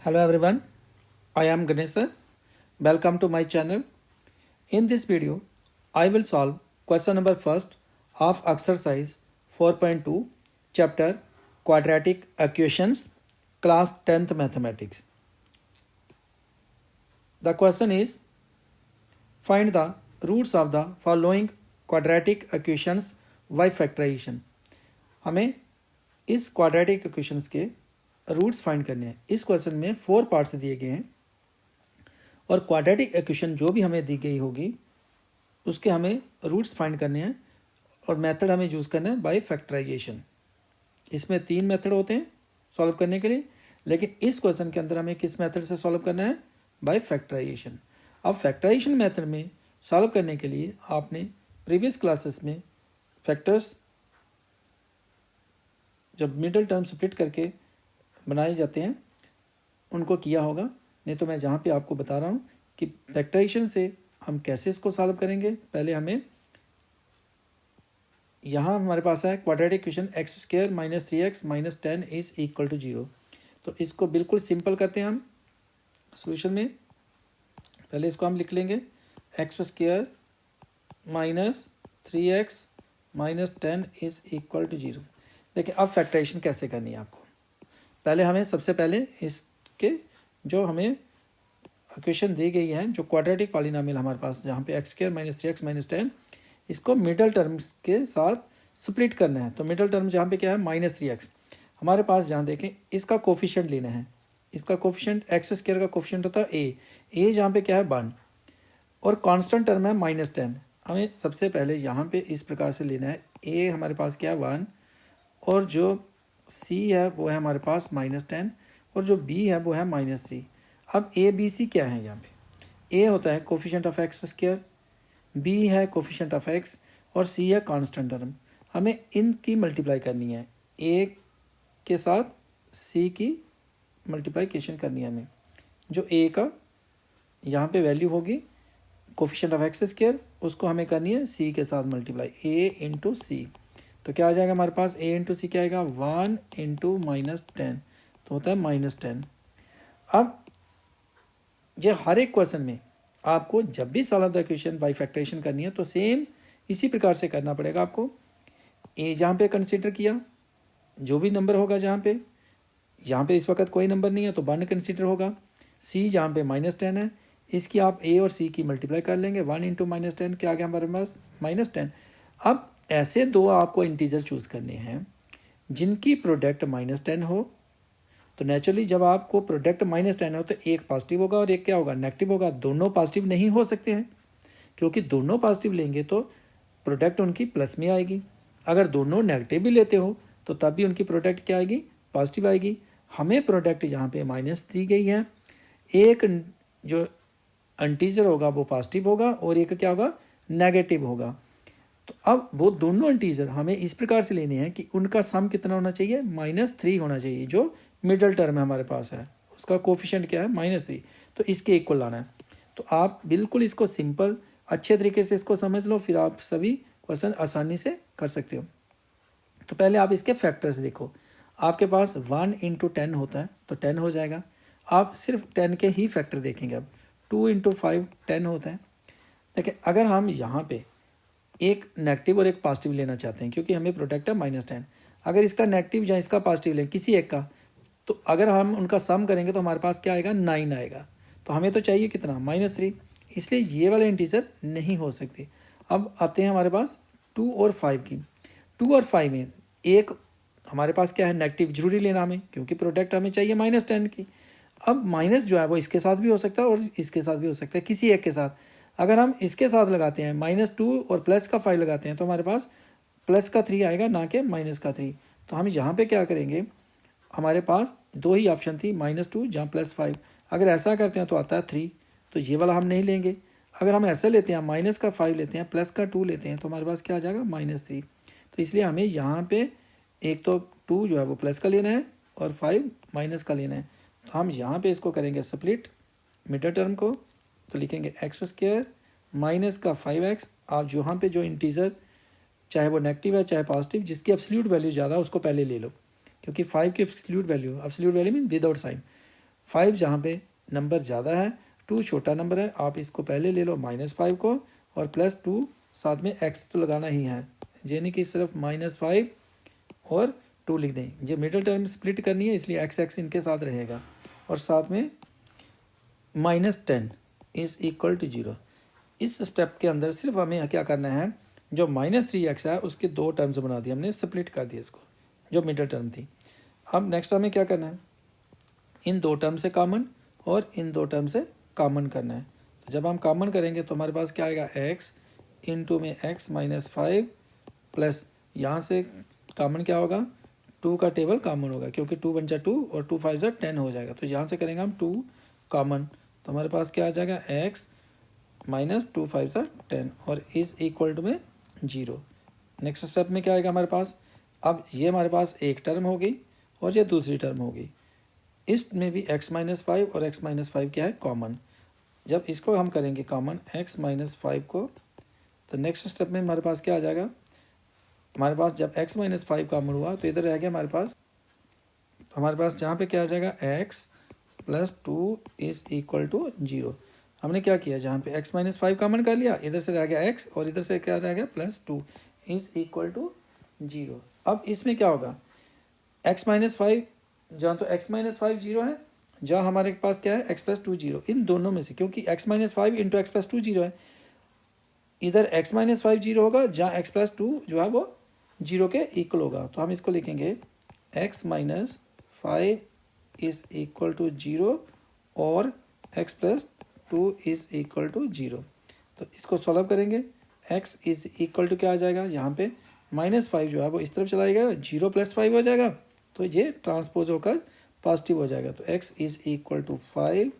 Hello everyone, I am Ganesha. Welcome to my channel. In this video, I will solve question number first of exercise 4.2 chapter quadratic equations class 10th mathematics. The question is find the roots of the following quadratic equations by factorization. हमें इस quadratic equations के roots find करने हैं। इस question में 4 parts दिए गए हैं और क्वाड्रेटिक इक्वेशन जो भी हमें दी गई होगी उसके हमें रूट्स फाइंड करने हैं और मेथड हमें यूज़ करना है बाय फैक्टराइजेशन। इसमें 3 मेथड होते हैं सॉल्व करने के लिए, लेकिन इस क्वेश्चन के अंदर हमें किस मेथड से सॉल्व करना है? By factorisation. अब फैक्टराइजेशन मेथड में सॉल्व करने के लिए आपने प्रीवियस क्लासेस में फैक्टर्स जब मिडल टर्म स्प्लिट करके बनाए जाते हैं उनको किया होगा, नहीं तो मैं जहाँ पे आपको बता रहा हूँ कि फैक्टराइजेशन से हम कैसे इसको सॉल्व करेंगे। पहले हमें यहाँ हमारे पास है quadratic equation x square minus 3x minus 10 is equal to 0। तो इसको बिल्कुल सिंपल करते हैं हम सोल्यूशन में। पहले इसको हम लिख लेंगे x square minus 3x minus 10 is equal to 0। देखिए अब फैक्टराइजेशन कैसे करनी है आपको। पहले हमें सबसे पहले इसके जो हमें इक्वेशन दी गई है, जो क्वाड्रेटिक पॉलिनोमियल हमारे पास जहाँ पे x square minus 3x minus 10, इसको मिडल टर्म्स के साथ स्प्लिट करना है। तो मिडल टर्म जहाँ पे क्या है माइनस 3x, हमारे पास जहाँ देखें इसका कोफिशिएंट लेना है। इसका कोफिशिएंट एक्स स्क्वायर का कोफिशिएंट होता है ए जहाँ पे क्या है 1 और कांस्टेंट टर्म है माइनस 10। हमें सबसे पहले यहाँ पे इस प्रकार से लेना है, ए हमारे पास क्या है 1 और जो सी है वो है हमारे पास माइनस 10 और जो बी है वो है माइनस 3। अब ए बी सी क्या है? यहाँ पे ए होता है coefficient of x square, b है कोफिशिएंट ऑफ एक्स और सी है कांस्टेंट टर्म। हमें इनकी मल्टीप्लाई करनी है, ए के साथ सी की मल्टीप्लिकेशन करनी है हमें। जो ए का यहाँ पे वैल्यू होगी कोफिशिएंट ऑफ एक्स स्क्वायर, उसको हमें करनी है सी के साथ मल्टीप्लाई, ए इंटू सी। तो क्या आ जाएगा हमारे पास ए इंटू सी क्या आएगा 1 इंटू माइनस 10, तो होता है माइनस 10। अब ये हर एक क्वेश्चन में आपको जब भी solve the equation by factorisation करनी है तो सेम इसी प्रकार से करना पड़ेगा आपको। ए जहाँ पे कंसीडर किया, जो भी नंबर होगा जहाँ पे, यहाँ पे इस वक्त कोई नंबर नहीं है तो 1 कंसीडर होगा। सी जहाँ पे माइनस 10 है, इसकी आप ए और सी की मल्टीप्लाई कर लेंगे, 1 इंटू माइनस 10 क्या आ गया हमारे पास माइनस 10। अब ऐसे दो आपको इंटीजर चूज़ करने हैं जिनकी प्रोडक्ट माइनस 10 हो। तो नेचुरली जब आपको प्रोडक्ट माइनस 10 हो तो एक पॉजिटिव होगा और एक क्या होगा नेगेटिव होगा। दोनों पॉजिटिव नहीं हो सकते हैं, क्योंकि दोनों पॉजिटिव लेंगे तो प्रोडक्ट उनकी प्लस में आएगी। अगर दोनों नेगेटिव भी लेते हो तो तब भी उनकी प्रोडक्ट क्या आएगी पॉजिटिव आएगी। हमें प्रोडक्ट यहाँ पे माइनस दी गई है, एक जो इंटीजर होगा वो पॉजिटिव होगा और एक क्या होगा नेगेटिव होगा। तो अब वो दोनों इंटीजर हमें इस प्रकार से लेने हैं कि उनका सम कितना होना चाहिए -3 होना चाहिए। जो मिडल टर्म है हमारे पास है उसका कोफिशिएंट क्या है -3, तो इसके इक्वल लाना है। तो आप बिल्कुल इसको सिंपल अच्छे तरीके से इसको समझ लो, फिर आप सभी क्वेश्चन आसानी से कर सकते हो। तो पहले आप इसके फैक्टर्स देखो। आपके पास 1 इंटू 10 होता है तो 10 हो जाएगा। आप सिर्फ 10 के ही फैक्टर देखेंगे। अब 2 इंटू 5 10 होता है। देखिए अगर हम यहाँ पे एक नेगेटिव और एक पॉजिटिव लेना चाहते हैं, क्योंकि हमें प्रोडक्ट है -10, अगर इसका नेगेटिव या इसका पॉजिटिव लें किसी एक का, तो अगर हम उनका सम करेंगे तो हमारे पास क्या आएगा 9 आएगा। तो हमें तो चाहिए कितना -3, इसलिए ये वाले इंटीजर नहीं हो सकते। अब आते हैं हमारे पास 2 और 5 की। 2 और 5 में एक हमारे पास क्या है नेगेटिव जरूरी लेना हमें, क्योंकि प्रोडक्ट हमें चाहिए -10 की। अब माइनस जो है वो इसके साथ भी हो सकता है और इसके साथ भी हो सकता है, किसी एक के साथ। अगर हम इसके साथ लगाते हैं -2 और प्लस का 5 लगाते हैं तो हमारे पास प्लस का 3 आएगा, ना कि माइनस का 3। तो हम यहाँ पे क्या करेंगे, हमारे पास 2 ही ऑप्शन थी, -2 जहाँ +5। अगर ऐसा करते हैं तो आता है 3, तो ये वाला हम नहीं लेंगे। अगर हम ऐसा लेते हैं माइनस का 5 लेते हैं प्लस का 2 लेते हैं तो हमारे पास क्या आ जाएगा -3। तो इसलिए हमें यहाँ पे एक तो 2 जो है वो प्लस का लेना है और 5 माइनस का लेना है। तो हम यहाँ पे इसको करेंगे स्प्लिट मिडल टर्म को, तो लिखेंगे एक्स स्क्वायर माइनस का 5x। आप यहाँ पे जो इंटीजर चाहे वो नेगेटिव है चाहे पॉजिटिव, जिसकी एब्सोल्यूट वैल्यू ज़्यादा उसको पहले ले लो, क्योंकि 5 की absolute value mean without sign 5 जहाँ पे नंबर ज़्यादा है, 2 छोटा नंबर है, आप इसको पहले ले लो -5 को और +2 साथ में x तो लगाना ही है, यानी कि सिर्फ -5 और 2 लिख दें। ये मिडिल टर्म स्प्लिट करनी है इसलिए x इनके साथ रहेगा और साथ में -10 इज़ इक्वल टू 0। इस स्टेप के अंदर सिर्फ हमें क्या करना है, जो -3x है उसके 2 टर्म्स बना दिए हमने, स्प्लिट कर दिया इसको, जो मिडिल टर्म थी। अब नेक्स्ट हमें क्या करना है, इन 2 टर्म से कॉमन और इन 2 टर्म से कॉमन करना है। तो जब हम कॉमन करेंगे तो हमारे पास क्या आएगा, x इंटू में x -5 प्लस यहाँ से कॉमन क्या होगा, 2 का टेबल कॉमन होगा क्योंकि 2 × 2 और 2 × 5 = 10 हो जाएगा। तो यहाँ से करेंगे हम 2 कॉमन, तो हमारे पास क्या आ जाएगा, x -2 × 5 = 10 और इज़ इक्वल टू में 0। नेक्स्ट स्टेप में क्या आएगा हमारे पास, अब ये हमारे पास एक टर्म होगी और ये दूसरी टर्म होगी, इसमें भी x -5 और x -5 क्या है, कॉमन। जब इसको हम करेंगे कॉमन x -5 को, तो नेक्स्ट स्टेप में हमारे पास क्या आ जाएगा, हमारे पास जब x -5 कॉमन हुआ तो इधर रह गया हमारे पास जहाँ पे क्या आ जाएगा, x + 2 इज़ इक्वल टू 0। हमने क्या किया, जहाँ पे x -5 कॉमन कर लिया, इधर से रह गया x और इधर से क्या रह गया, +2 इज़ इक्वल टू 0। अब इसमें क्या होगा, x -5 जहाँ तो x -5 0 है, जहाँ हमारे पास क्या है, x + 2 0, इन दोनों में से, क्योंकि x -5 इंटू x + 2 0 है, इधर x -5 0 होगा, जहाँ x + 2 जो है वो 0 के इक्वल होगा। तो हम इसको लिखेंगे x -5 इज़ इक्वल टू 0 और x + 2 इज़ इक्वल टू 0। तो इसको सॉल्व करेंगे, x इज़ इक्वल टू क्या आ जाएगा, यहाँ पे -5 जो है वो इस तरफ चला जाएगा, 0 + 5 हो जाएगा, तो ये ट्रांसपोज होकर पॉजिटिव हो जाएगा। तो x इज़ इक्वल टू 5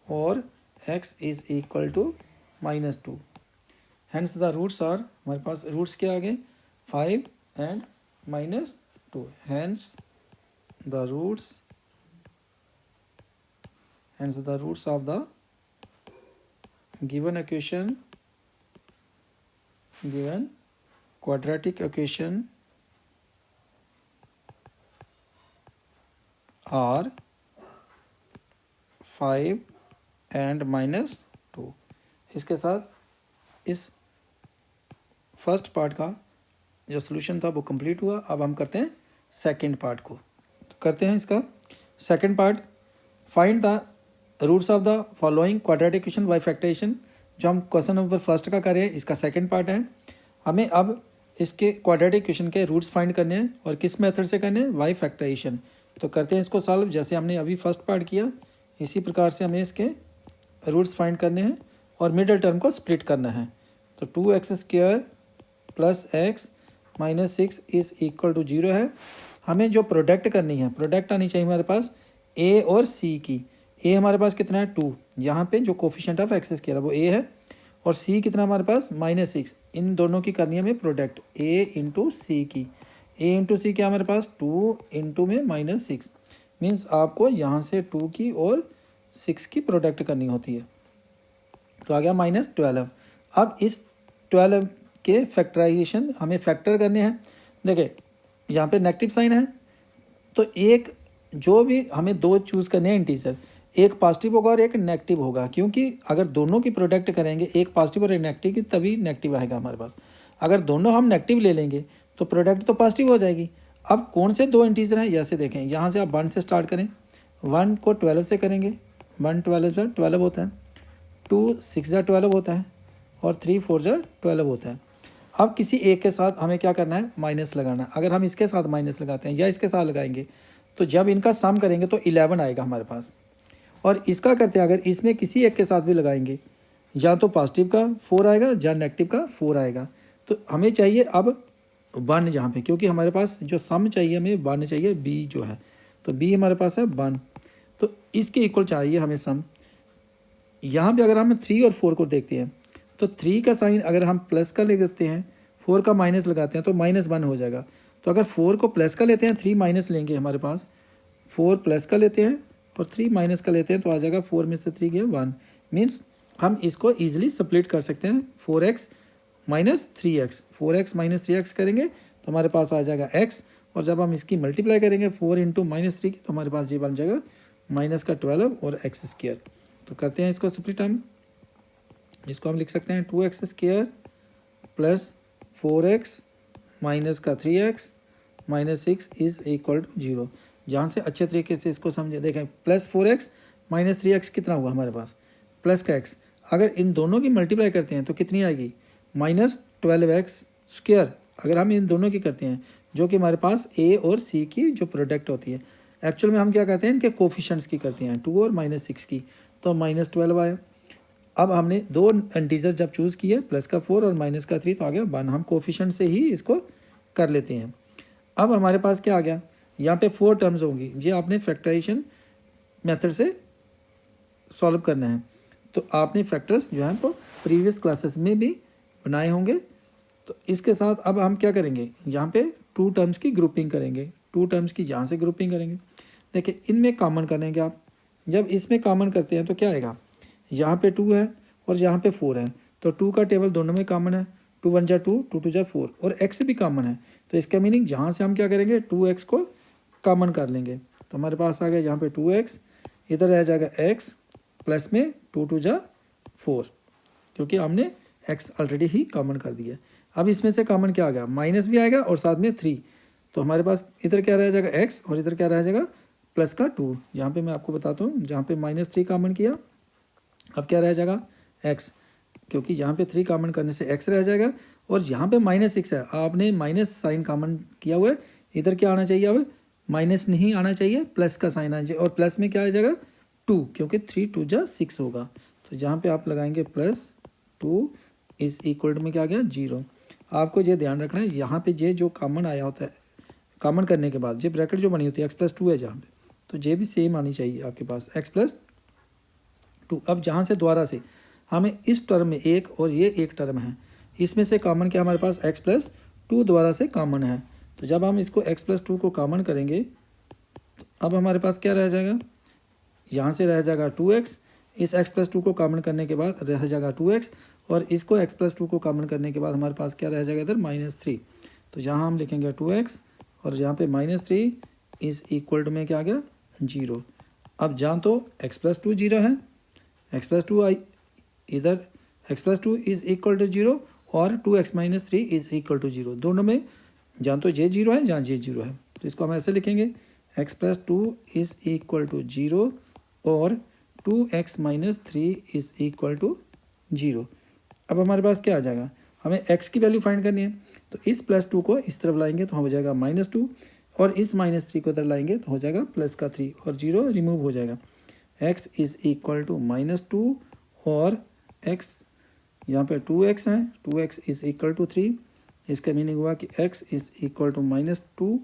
और x is equal to -2। Hence the roots are, हमारे पास रूट्स क्या आ गए, 5 and -2। Hence the roots of the given quadratic equation are 5 and -2। इसके साथ इस फर्स्ट पार्ट का जो सोल्यूशन था वो कंप्लीट हुआ। अब हम करते हैं सेकंड पार्ट को, तो करते हैं इसका second part, find the roots of the following quadratic equation by factorisation. जो हम क्वेश्चन नंबर फर्स्ट का कर रहे हैं, इसका सेकंड पार्ट है। हमें अब इसके क्वाड्रेटिक इक्वेशन के रूट्स फाइंड करने हैं और किस मेथड से करने हैं, बाय फैक्टराइजेशन। तो करते हैं इसको सॉल्व, जैसे हमने अभी फर्स्ट पार्ट किया इसी प्रकार से हमें इसके रूट्स फाइंड करने हैं और मिडिल टर्म को स्प्लिट करना है। तो 2x² + x -6 is equal to 0 है। हमें जो प्रोडक्ट करनी है, प्रोडक्ट आनी चाहिए हमारे पास a और c की। a हमारे पास कितना है, 2, यहाँ पे जो कोफिशिएंट ऑफ x² है वो a है, और c कितना हमारे पास -6। इन दोनों की करनी है हमें प्रोडक्ट, a × c की। a × c क्या हमारे पास, 2 × में -6, मीन्स आपको यहाँ से 2 की और 6 की प्रोडक्ट करनी होती है। तो आ गया -12। अब इस 12 के फैक्टराइजेशन हमें फैक्टर करने हैं। देखिए यहाँ पे नेगेटिव साइन है, तो एक जो भी हमें 2 चूज़ करने हैं इंटीजर, एक पॉजिटिव होगा और एक नेगेटिव होगा, क्योंकि अगर दोनों की प्रोडक्ट करेंगे, एक पॉजिटिव और एक नेगेटिव की, तभी नेगेटिव आएगा हमारे पास। अगर दोनों हम नेगेटिव ले लेंगे तो प्रोडक्ट तो पॉजिटिव हो जाएगी। अब कौन से 2 इंटीजर हैं, जैसे देखें यहाँ से आप 1 से स्टार्ट करें, 1 को 12 से करेंगे, 1 12 होता है, 2 6 12 होता है और 3 4 12 होता है। अब किसी एक के साथ हमें क्या करना है, माइनस लगाना है। अगर हम इसके साथ माइनस लगाते हैं या इसके साथ लगाएंगे तो जब इनका सम करेंगे तो 11 आएगा हमारे पास। और इसका करते हैं, अगर इसमें किसी एक के साथ भी लगाएंगे, या तो पॉजिटिव का 4 आएगा या नेगेटिव का 4 आएगा। तो हमें चाहिए अब 1 यहाँ पे, क्योंकि हमारे पास जो सम चाहिए हमें 1 चाहिए, b जो है, तो b हमारे पास है 1, तो इसके इक्वल चाहिए हमें सम। यहाँ पे अगर हम 3 और 4 को देखते हैं तो 3 का साइन अगर हम प्लस का ले देते हैं, 4 का माइनस लगाते हैं तो -1 हो जाएगा। तो अगर 4 को प्लस का लेते हैं, 3 माइनस लेंगे, हमारे पास 4 प्लस का लेते हैं और 3 माइनस का लेते हैं, तो आ जाएगा 4 में से 3 गया 1। मीन्स हम इसको ईजिली स्प्लिट कर सकते हैं, 4x - 3x, 4x - 3x करेंगे तो हमारे पास आ जाएगा x, और जब हम इसकी मल्टीप्लाई करेंगे 4 × -3 की, तो हमारे पास ये बन जाएगा माइनस का 12 और एक्स स्क्वायर। तो करते हैं इसको स्प्लिट हम, इसको हम लिख सकते हैं 2x² प्लस 4x माइनस का 3x minus 6 is equal to 0। जहाँ से अच्छे तरीके से इसको समझे, देखें प्लस 4x माइनस 3x कितना हुआ हमारे पास, प्लस का x। अगर इन दोनों की मल्टीप्लाई करते हैं तो कितनी आएगी, माइनस 12x²। अगर हम इन दोनों की करते हैं, जो कि हमारे पास a और c की जो प्रोडक्ट होती है, एक्चुअल में हम क्या करते हैं, इनके कोफिशेंट्स की करते हैं, 2 और माइनस 6 की, तो माइनस 12 आया। अब हमने दो इंटीजर जब चूज़ किए, प्लस का 4 और माइनस का 3, तो आ गया 1। हम कोफिशेंट से ही इसको कर लेते हैं। अब हमारे पास क्या आ गया, यहाँ पे 4 टर्म्स होंगी, ये आपने फैक्टराइजेशन मेथड से सॉल्व करना है। तो आपने फैक्टर्स जो हैं तो प्रीवियस क्लासेस में भी बनाए होंगे। तो इसके साथ अब हम क्या करेंगे, यहाँ पे 2 टर्म्स की ग्रुपिंग करेंगे, 2 टर्म्स की यहाँ से ग्रुपिंग करेंगे। देखिए इनमें कॉमन करेंगे आप, जब इसमें कॉमन करते हैं तो क्या आएगा, यहाँ पे 2 है और यहाँ पे 4 है, तो 2 का टेबल दोनों में कॉमन है, 2 1 जा 2, 2 2 जा 4, और x भी कॉमन है। तो इसका मीनिंग जहाँ से हम क्या करेंगे, 2x को कॉमन कर लेंगे। तो हमारे पास आ गया यहाँ पे 2x, इधर रह जाएगा x प्लस में 2 2 जा 4, क्योंकि हमने x ऑलरेडी ही कॉमन कर दिया। अब इसमें से कॉमन क्या आ गया, माइनस भी आएगा और साथ में 3। तो हमारे पास इधर क्या रह जाएगा x और इधर क्या रह जाएगा प्लस का 2। यहाँ पे मैं आपको बताता हूँ, जहाँ पे -3 कॉमन किया, अब क्या रह जाएगा x, क्योंकि यहाँ पे 3 कॉमन करने से x रह जाएगा, और यहाँ पे -6 है, आपने माइनस साइन कॉमन किया हुआ है, इधर क्या आना चाहिए, अब माइनस नहीं आना चाहिए, प्लस का साइन आना चाहिए, और प्लस में क्या आ जाएगा 2, क्योंकि 3 2 जा 6 होगा। तो जहाँ पे आप लगाएंगे +2 इज इक्वल में क्या आ गया 0। आपको ये ध्यान रखना है, यहाँ पे ये जो कॉमन आया होता है, कॉमन करने के बाद ये ब्रैकेट जो बनी होती है x+2 है जहाँ पे, तो ये भी सेम आनी चाहिए आपके पास x+2। अब जहाँ से दोबारा से हमें इस टर्म में एक और ये एक टर्म है, इसमें से कॉमन क्या हमारे पास x+2 दोबारा से कॉमन है। तो जब हम इसको x+2 को कॉमन करेंगे, तो अब हमारे पास क्या रह जाएगा, यहाँ से रह जाएगा 2x, इस x+2 को कॉमन करने के बाद रह जाएगा 2x, और इसको x+2 को कॉमन करने के बाद हमारे पास क्या रह जाएगा इधर -3। तो यहाँ हम लिखेंगे 2x और यहाँ पे -3 इज इक्वल में क्या आ गया 0। अब जान तो x+2 0 है, x+2 आई इधर, x+2 इज इक्वल टू 0 और 2x - 3 इज इक्वल टू 0, दोनों में जान तो j 0 है, जहाँ j 0 है। तो इसको हम ऐसे लिखेंगे x+2 इज इक्वल टू 0 और 2x - 3 इज इक्वल टू 0। अब हमारे पास क्या आ जाएगा, हमें x की वैल्यू फाइंड करनी है, तो इस +2 को इस तरफ लाएंगे तो हो जाएगा -2, और इस -3 को इधर लाएंगे तो हो जाएगा +3, और 0 रिमूव हो जाएगा। x इज इक्वल टू -2 और x यहाँ पे 2x है, 2x इज इक्वल टू 3। इसका मीनिंग हुआ कि x इज इक्वल टू -2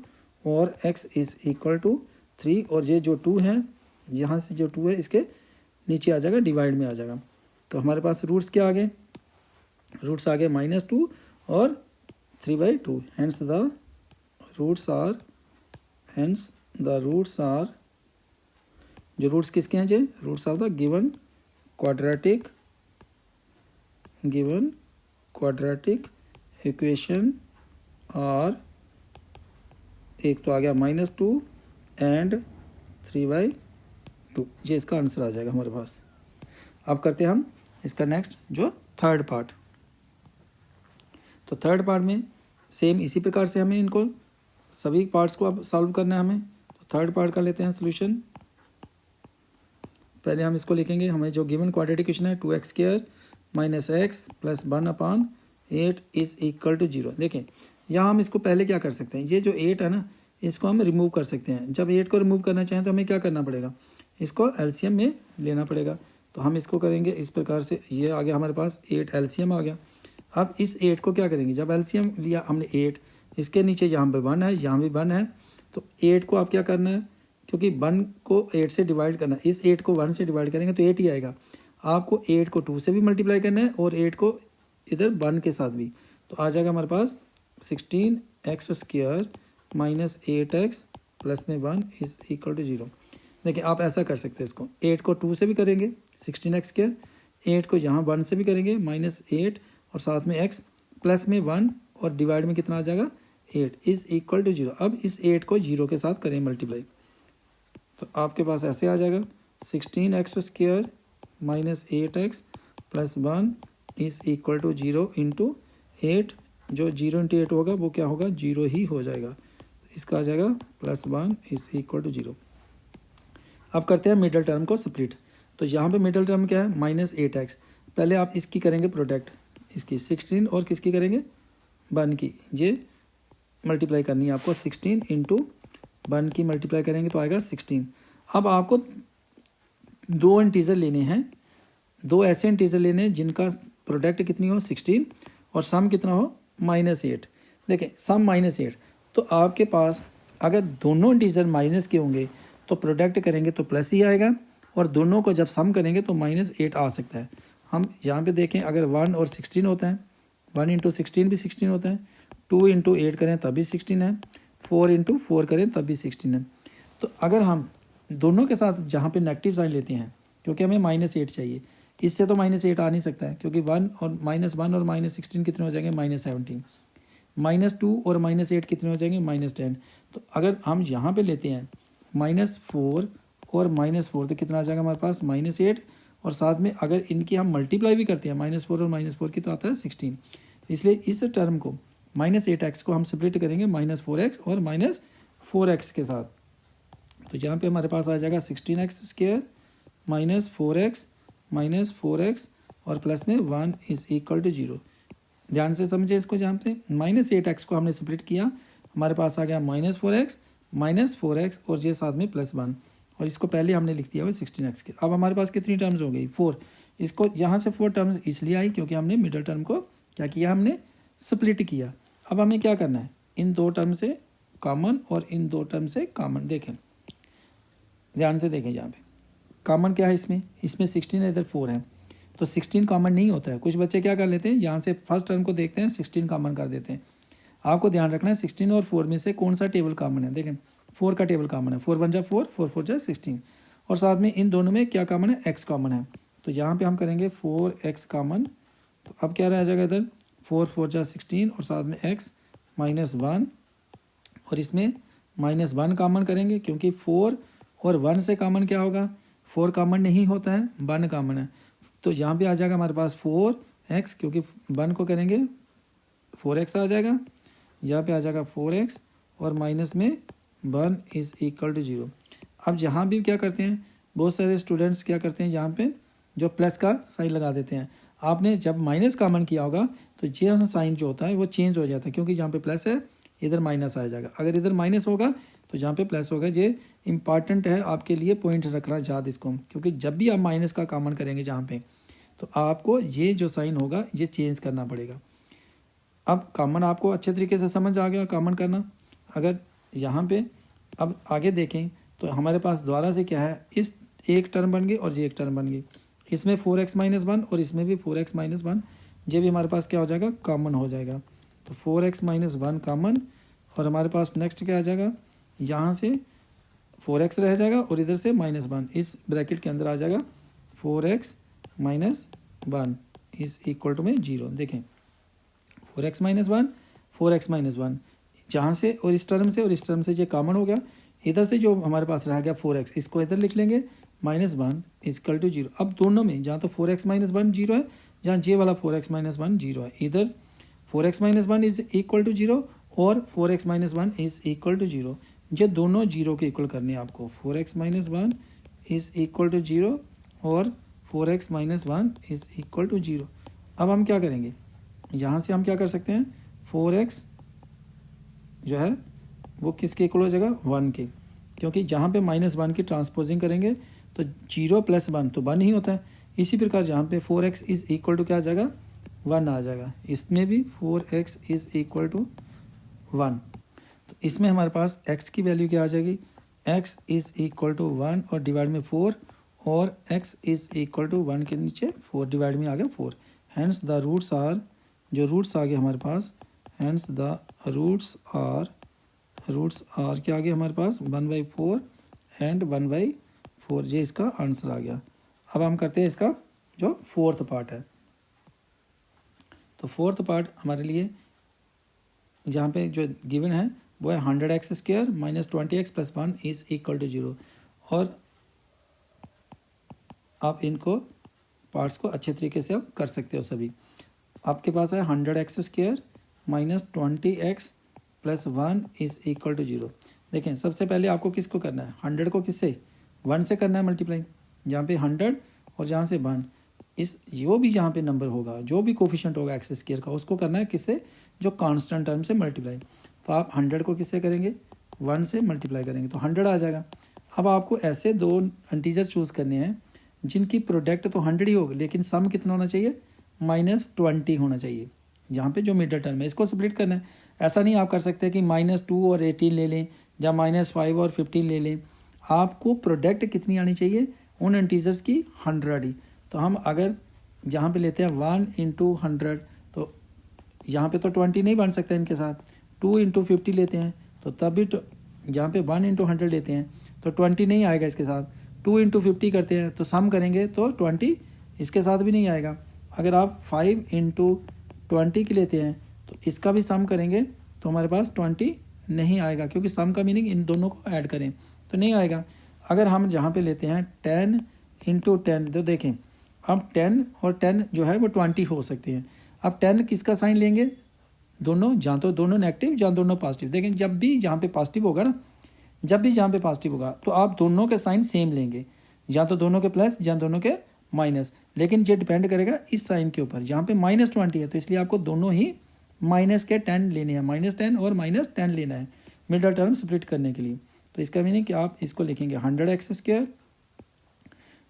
और x इज इक्वल टू 3, और ये जो 2 है, यहाँ से जो 2 है इसके नीचे आ जाएगा, डिवाइड में आ जाएगा। तो हमारे पास रूट्स क्या आ गए, रूट्स आ गए -2 और 3/2, हेंस द रूट्स आर, जो रूट्स किसके हैं, जो roots of the given quadratic equation और एक तो आ गया -2 एंड 3/2, ये इसका आंसर आ जाएगा हमारे पास। अब करते हैं हम इसका नेक्स्ट जो थर्ड पार्ट। तो थर्ड पार्ट में सेम इसी प्रकार से हमें इनको सभी पार्ट्स को अब सॉल्व करना है हमें। तो थर्ड पार्ट का लेते हैं सोल्यूशन। पहले हम इसको लिखेंगे, हमें जो गिवन क्वाड्रेटिक इक्वेशन है 2x² - x + 1/8 is equal to 0। देखें यहाँ हम इसको पहले क्या कर सकते हैं, ये जो 8 है ना, इसको हम रिमूव कर सकते हैं। जब 8 को रिमूव करना चाहें तो हमें क्या करना पड़ेगा, इसको एलसीएम में लेना पड़ेगा। तो हम इसको करेंगे इस प्रकार से, ये आ गया हमारे पास 8 एलसीएम आ गया। अब इस 8 को क्या करेंगे, जब एलसीएम लिया हमने 8, इसके नीचे यहाँ पे 1 है, यहाँ भी 1 है, तो 8 को आप क्या करना है, क्योंकि 1 को 8 से डिवाइड करना है, इस 8 को 1 से डिवाइड करेंगे तो 8 ही आएगा। आपको 8 को 2 से भी मल्टीप्लाई करना है और 8 को इधर 1 के साथ भी, तो आ जाएगा हमारे पास 16x² - 8x + 1 is equal to 0। देखिए आप ऐसा कर सकते हैं, इसको 8 को 2 से भी करेंगे 16x², 8 को यहाँ 1 से भी करेंगे -8 और साथ में x प्लस में 1 और डिवाइड में कितना आ जाएगा 8 इज इक्वल टू 0। अब इस 8 को 0 के साथ करें मल्टीप्लाई, तो आपके पास ऐसे आ जाएगा 16x² minus 8x plus 1 is equal to 0 into 8। जो 0 इंटू 8 होगा वो क्या होगा, 0 ही हो जाएगा। इसका आ जाएगा प्लस 1 इज इक्वल टू 0। अब करते हैं मिडल टर्म को स्प्लिट। तो यहाँ पे मिडल टर्म क्या है, माइनस 8x। पहले आप इसकी करेंगे प्रोडक्ट, इसकी 16 और किसकी करेंगे, 1 की। ये मल्टीप्लाई करनी है आपको, 16 इंटू 1 की मल्टीप्लाई करेंगे तो आएगा 16। अब आपको दो इंटीजर लेने हैं, दो ऐसे इंटीजर लेने हैं जिनका प्रोडक्ट कितनी हो 16 और सम कितना हो -8। देखें सम -8, तो आपके पास अगर दोनों इंटीजर माइनस के होंगे तो प्रोडक्ट करेंगे तो प्लस ही आएगा, और दोनों को जब सम करेंगे तो -8 आ सकता है। हम यहाँ पे देखें, अगर 1 और 16 होता है, 1 इंटू 16 भी 16 होता है, 2 इंटू 8 करें तभी 16 है, 4 इंटू 4 करें तभी 16 है। तो अगर हम दोनों के साथ जहाँ पे नेगेटिव साइन लेते हैं, क्योंकि हमें -8 चाहिए, इससे तो -8 आ नहीं सकता है, क्योंकि 1 और -1 और -16 कितने हो जाएंगे, -17। -2 और -8 कितने हो जाएंगे, -10। तो अगर हम यहाँ पे लेते हैं -4 और -4 तो कितना आ जाएगा हमारे पास, -8, और साथ में अगर इनकी हम मल्टीप्लाई भी करते हैं -4 और -4 की तो आता है 16। इसलिए इस टर्म को -8x को हम स्प्लिट करेंगे -4x और -4x के साथ। तो यहाँ पे हमारे पास आ जाएगा 16x² -4x और प्लस में 1 इज इक्वल टू 0। ध्यान से समझे इसको, जहाँ पे -8x को हमने स्प्लिट किया, हमारे पास आ गया -4x और ये साथ में +1, और इसको पहले हमने लिख दिया हुआ 16x के। अब हमारे पास कितनी टर्म्स हो गई, 4। इसको यहाँ से 4 टर्म्स इसलिए आई क्योंकि हमने मिडल टर्म को क्या किया, हमने स्प्लिट किया। अब हमें क्या करना है, इन दो टर्म से कॉमन और इन दो टर्म से कॉमन। देखें ध्यान से देखें, यहाँ पे कॉमन क्या है, इसमें 16 है, इधर 4 है, तो 16 कॉमन नहीं होता है। कुछ बच्चे क्या कर लेते हैं, यहाँ से फर्स्ट टर्म को देखते हैं 16 कॉमन कर देते हैं। आपको ध्यान रखना है 16 और 4 में से कौन सा टेबल कॉमन है। देखें 4 का टेबल कॉमन है, 4 1 जा 4, 4 4 जा 16, और साथ में इन दोनों में क्या कॉमन है, x कॉमन है। तो यहाँ पे हम करेंगे 4x कॉमन, तो अब क्या रह जाएगा इधर, 4 4 जा 16 और साथ में x -1, और इसमें -1 कॉमन करेंगे क्योंकि 4 और 1 से कॉमन क्या होगा, 4 कॉमन नहीं होता है, 1 कॉमन है। तो यहाँ पे आ जाएगा हमारे पास 4x, क्योंकि 1 को करेंगे 4x आ जाएगा, यहाँ पे आ जाएगा 4x और माइनस में 1 इज इक्वल टू 0। अब जहाँ भी क्या करते हैं, बहुत सारे स्टूडेंट्स क्या करते हैं, यहाँ पे जो प्लस का साइन लगा देते हैं। आपने जब माइनस कॉमन किया होगा तो ये साइन जो होता है वो चेंज हो जाता है, क्योंकि जहाँ पे प्लस है इधर माइनस आ जाएगा, अगर इधर माइनस होगा तो जहाँ पे प्लस होगा। ये इंपॉर्टेंट है आपके लिए, पॉइंट रखना याद इसको, क्योंकि जब भी आप माइनस का कॉमन करेंगे जहाँ पे, तो आपको ये जो साइन होगा ये चेंज करना पड़ेगा। अब कॉमन आपको अच्छे तरीके से समझ आ गया कॉमन करना। अगर यहाँ पे अब आगे देखें तो हमारे पास दोबारा से क्या है, इस एक टर्म बन गई और ये एक टर्म बन गई, इसमें 4x - 1 और इसमें भी 4x - 1, ये भी हमारे पास क्या हो जाएगा, कॉमन हो जाएगा। तो 4x - 1 कॉमन, और हमारे पास नेक्स्ट क्या आ जाएगा, यहाँ से 4x रह जाएगा और इधर से -1, इस ब्रैकेट के अंदर आ जाएगा 4x - 1 इज इक्वल टू में 0। देखें 4x - 1 4x - 1, जहाँ से और इस टर्म से ये कॉमन हो गया। इधर से जो हमारे पास रह गया 4x, इसको इधर लिख लेंगे -1 इक्वल टू 0। अब दोनों में जहाँ तो 4x - 1 0 है, जहाँ ये वाला 4x - 1 0 है, इधर 4x - 1 इज इक्वल टू 0 और 4x - 1 इज इक्वल टू 0। ये दोनों 0 के इक्वल करने हैं आपको। 4x - 1 इज इक्वल टू 0 और 4x - 1 इज इक्वल टू 0। अब हम क्या करेंगे, यहाँ से हम क्या कर सकते हैं, 4x जो है वो किसके इक्वल हो जाएगा, 1 के, क्योंकि जहाँ पे -1 की ट्रांसपोजिंग करेंगे तो 0 + 1 तो 1 ही होता है। इसी प्रकार जहाँ पे 4x इज इक्वल टू क्या आ जाएगा, 1 आ जाएगा। इसमें भी 4x इज इक्वल टू 1, तो इसमें हमारे पास x की वैल्यू क्या आ जाएगी, x इज इक्वल टू 1 और डिवाइड में 4, और x इज इक्वल टू 1 के नीचे 4 डिवाइड में आ गया 4। हैंस द रूट्स आर, जो रूट्स आ गए हमारे पास, हैंस द रूट्स आर क्या आ गया हमारे पास, 1/4 एंड 1/4, ये इसका आंसर आ गया। अब हम करते हैं इसका जो फोर्थ पार्ट है। तो फोर्थ पार्ट हमारे लिए जहाँ पे जो गिवन है वो है 100x² - 20x + 1 is equal to 0। और आप इनको पार्ट्स को अच्छे तरीके से आप कर सकते हो सभी। आपके पास है 100x² minus 20x plus 1 is equal to 0। देखें सबसे पहले आपको किसको करना है, 100 को किससे 1 से करना है मल्टीप्लाई, जहाँ पे 100 और जहाँ से 1, इस जो भी जहाँ पे नंबर होगा, जो भी कोफिशिएंट होगा x² का, उसको करना है किससे, जो कांस्टेंट टर्म से मल्टीप्लाई। तो आप 100 को किससे करेंगे, 1 से मल्टीप्लाई करेंगे तो 100 आ जाएगा। अब आपको ऐसे दो इंटीजर चूज़ करने हैं जिनकी प्रोडक्ट तो 100 ही होगी, लेकिन सम कितना होना चाहिए, -20 होना चाहिए, जहाँ पे जो मिडल टर्म है इसको स्प्लिट करना है। ऐसा नहीं आप कर सकते कि -2 और 18 ले लें या -5 और 15 ले लें। आपको प्रोडक्ट कितनी आनी चाहिए उन इंटीजर्स की, 100 ही। तो हम अगर यहाँ पे लेते हैं 1 × 100, तो यहाँ पे तो 20 नहीं बन सकता इनके साथ। 2 × 50 लेते हैं तो तब भी यहाँ पे 1 × 100 लेते हैं तो 20 नहीं आएगा इसके साथ। 2 × 50 करते हैं तो सम करेंगे तो 20 इसके साथ भी नहीं आएगा। अगर आप 5 × 20 की लेते हैं तो इसका भी सम करेंगे तो हमारे पास 20 नहीं आएगा, क्योंकि सम का मीनिंग इन दोनों को ऐड करें तो नहीं आएगा। अगर हम जहाँ पे लेते हैं 10 × 10, तो देखें अब 10 और 10 जो है वो 20 हो सकते हैं। अब 10 किसका साइन लेंगे, दोनों, जहाँ तो दोनों नेगेटिव जहाँ दोनों पॉजिटिव। देखें जब भी जहाँ पे पॉजिटिव होगा ना, जब भी जहाँ पे पॉजिटिव होगा तो आप दोनों के साइन सेम लेंगे, या तो दोनों के प्लस या दोनों के माइनस। लेकिन ये डिपेंड करेगा इस साइन के ऊपर, जहाँ पे -20 है तो इसलिए आपको दोनों ही -10 लेने हैं, -10 और -10 लेना है मिडल टर्म स्प्लिट करने के लिए। तो इसका मीनिंग कि आप इसको लिखेंगे 100x²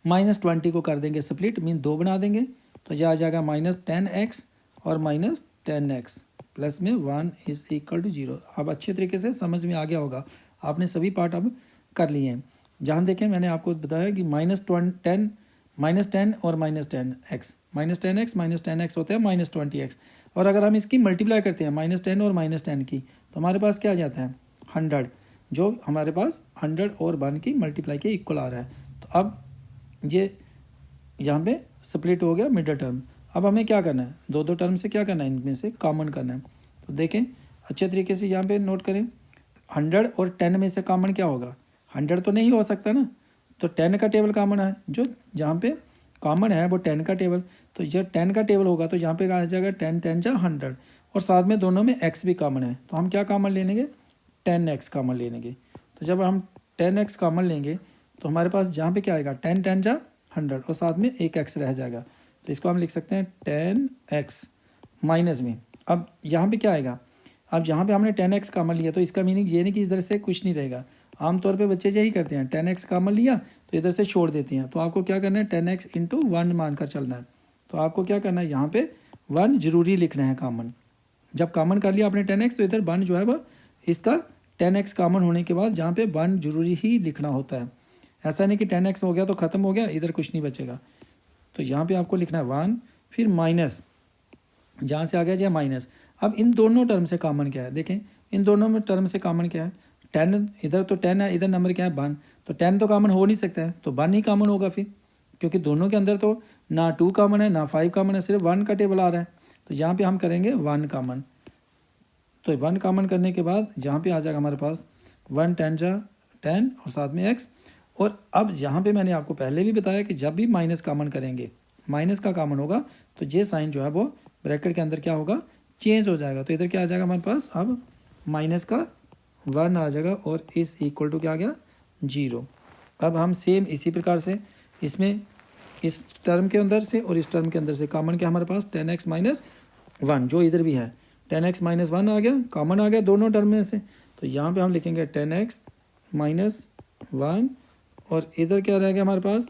-20 को कर देंगे स्प्लिट, मीन 2 बना देंगे तो यह आ जाएगा -10x और -10x प्लस में 1 इज इक्वल टू 0। अब अच्छे तरीके से समझ में आ गया होगा, आपने सभी पार्ट अब कर लिए हैं। जहाँ देखें मैंने आपको बताया कि -10 और -10x, -10x होता है -20x। और अगर हम इसकी मल्टीप्लाई करते हैं -10 और -10 की, तो हमारे पास क्या आ जाता है 100, जो हमारे पास 100 और 1 की मल्टीप्लाई के इक्वल आ रहा है। तो अब ये यहाँ पे स्प्लिट हो गया मिडल टर्म। अब हमें क्या करना है, दो टर्म से क्या करना है, इनमें से कॉमन करना है। तो देखें अच्छे तरीके से यहाँ पे नोट करें, 100 और 10 में से कॉमन क्या होगा, 100 तो नहीं हो सकता ना, तो 10 का टेबल कॉमन है, जो जहाँ पे कॉमन है वो 10 का टेबल। तो जब 10 का टेबल होगा तो यहाँ पे आ जाएगा 10 10 जा 100, और साथ में दोनों में x भी कॉमन है, तो हम क्या कॉमन ले लेंगे, 10x कॉमन ले लेंगे। तो जब हम 10x कॉमन लेंगे तो हमारे पास जहाँ पे क्या आएगा 10 10 जा 100 और साथ में एक x रह जाएगा। तो इसको हम लिख सकते हैं 10x माइनस में। अब यहाँ पे क्या आएगा, अब जहाँ पे हमने 10x कॉमन लिया तो इसका मीनिंग ये नहीं कि इधर से कुछ नहीं रहेगा। आमतौर पे बच्चे यही करते हैं, 10x कॉमन लिया तो इधर से छोड़ देते हैं। तो आपको क्या करना है, 10x × 1 मानकर चलना है। तो आपको क्या करना है, यहाँ पे 1 जरूरी लिखना है कॉमन। जब कॉमन कर लिया आपने 10x तो इधर 1 जो है वह इसका 10x कॉमन होने के बाद जहाँ पे 1 जरूरी ही लिखना होता है। ऐसा नहीं कि 10x हो गया तो ख़त्म हो गया, इधर कुछ नहीं बचेगा। तो यहाँ पे आपको लिखना है 1, फिर माइनस, जहाँ से आ गया जाए माइनस। अब इन दोनों टर्म से कॉमन क्या है, देखें इन दोनों में टर्म से कॉमन क्या है, 10, इधर तो 10 है, इधर नंबर क्या है 1, तो 10 तो कॉमन हो नहीं सकता है, तो 1 ही कॉमन होगा फिर, क्योंकि दोनों के अंदर तो ना 2 कॉमन है ना 5 कॉमन है, सिर्फ 1 का टेबल आ रहा है। तो यहाँ पे हम करेंगे 1 कॉमन। तो 1 कॉमन करने के बाद जहाँ पे आ जाएगा हमारे पास 1 10 जा 10 और साथ में x। और अब यहाँ पे मैंने आपको पहले भी बताया कि जब भी माइनस कॉमन करेंगे, माइनस का कॉमन होगा तो ये साइन जो है वो ब्रैकेट के अंदर क्या होगा, चेंज हो जाएगा। तो इधर क्या आ जाएगा हमारे पास, अब माइनस का 1 आ जाएगा और इस इक्वल टू क्या आ गया 0। अब हम सेम इसी प्रकार से इसमें इस टर्म के अंदर से और इस टर्म के अंदर से कॉमन क्या हमारे पास 10x - 1, जो इधर भी है 10x - 1 आ गया, कॉमन आ गया दोनों टर्म में से। तो यहाँ पे हम लिखेंगे 10x - 1 और इधर क्या रह गया हमारे पास,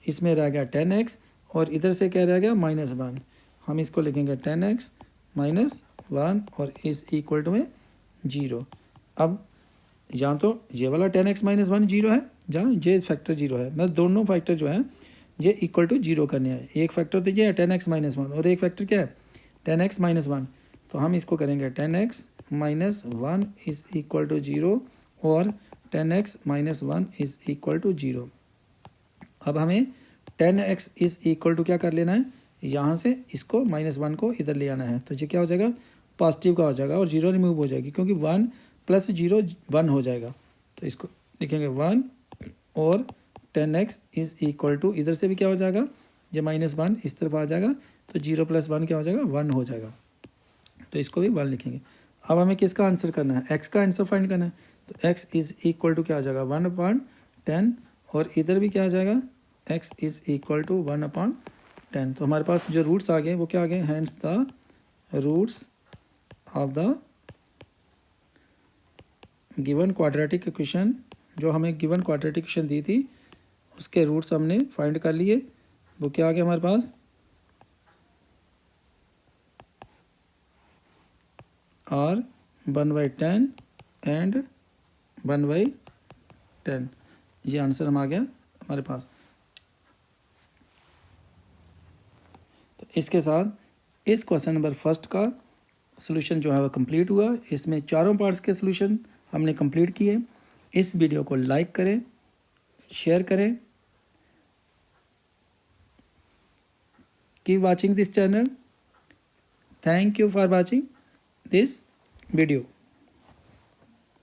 इसमें रह गया 10x और इधर से क्या रह गया -1। हम इसको लिखेंगे 10x - 1 और इस इक्वल टू में 0। अब यहाँ तो ये वाला 10x - 1 0 है, जहाँ ये फैक्टर 0 है, मतलब दोनों फैक्टर जो है ये इक्वल टू 0 करने हैं। एक फैक्टर तो ये है 10x - 1 और एक फैक्टर क्या है 10x - 1। तो हम इसको करेंगे 10x - 1 इज इक्वल टू 0 और 10x - 1 इज इक्वल टू 0। अब हमें 10x इज इक्वल टू क्या कर लेना है, यहाँ से इसको -1 को इधर ले आना है। तो ये क्या हो जाएगा, पॉजिटिव का हो जाएगा और 0 रिमूव हो जाएगी, क्योंकि 1 + 0 1 हो जाएगा। तो इसको लिखेंगे 1 और 10x इज इक्वल टू, इधर से भी क्या हो जाएगा, जब -1 इस तरफ आ जाएगा तो 0 + 1 क्या हो जाएगा, 1 हो जाएगा, तो इसको भी 1 लिखेंगे। अब हमें किसका आंसर करना है, x का आंसर फाइंड करना है, तो x इज इक्वल टू क्या आ जाएगा, 1/10, और इधर भी क्या आ जाएगा, x इज इक्वल टू 1/10। तो हमारे पास जो रूट्स आ गए वो क्या आ गए, hence the roots of the given quadratic equation, जो हमें गिवन क्वाड्रेटिक इक्वेशन दी थी उसके रूट्स हमने फाइंड कर लिए। वो क्या आ गया हमारे पास, r 1/10 एंड 1/10, ये आंसर हम आ गया हमारे पास। तो इसके साथ इस क्वेश्चन नंबर फर्स्ट का सोल्यूशन जो है वो कंप्लीट हुआ। इसमें चारों पार्ट्स के सोल्यूशन हमने कंप्लीट किए। इस वीडियो को लाइक करें, शेयर करें। Keep watching this channel. Thank you for watching this video.